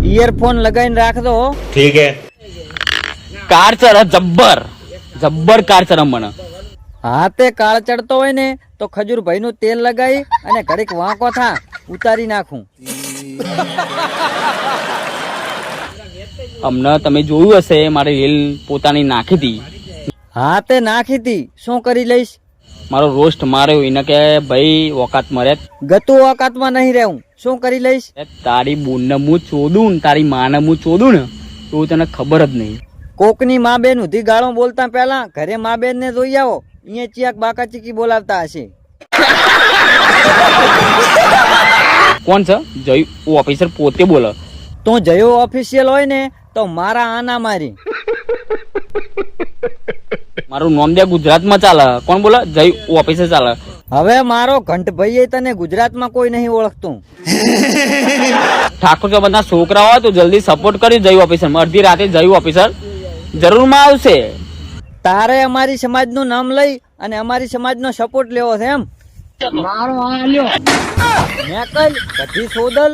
Earphone લગાવીને રાખજો. ठीक है. કાર ચડે જબ્બર કાર ચડે મને. હાથે કાળ ચડતો હોય ને તો ખજૂરભાઈ નું તેલ લગાવી અને ઘડીક વાંકો થા ઉતારી નાખું. અમને તમે જોયું હશે મારે રીલ પોતાની નાખી હતી. હા તે નાખી હતી, શું કરી લઈશ? મારો રોસ્ટ માર્યો એને કે ભાઈ ઓકાત મરે. ગતું ઓકાતમાં નહીં રહેવું, શું કરી લઈશ? તારી બોનને હું ચોદું ને તારી માને હું ચોદું ને તો તને ખબર જ નહીં. કોકની મા બેન ઉધી ગાળો બોલતા પહેલા ઘરે મા બેન ને જોઈ આવો, અહીંયા ચિયાક બાકા ચીકી બોલાવતા હશે. કોણ છે? જય ઓફિસર પોતે બોલે. તું જયો ઓફિશિયલ હોય ને તો મારા આના મારી. મારું નામ દે ગુજરાતમાં ચાલે. કોણ બોલે? જય ઓફિસર ચાલે. હવે મારો ઘંટભાઈ તને ગુજરાતમાં કોઈ નહીં ઓળખતું. ઠાકોર કે બધા છોકરા હોય તો જલ્દી સપોર્ટ કરી જય ઓફિસર. અડધી રાતે જય ઓફિસર જરૂરમાં આવશે. તારે અમારી સમાજ નું નામ લઈ અને અમારી સમાજ નો સપોર્ટ લેવો છે એમ? મારો આલ્યો મેકલ બધી સોદલ.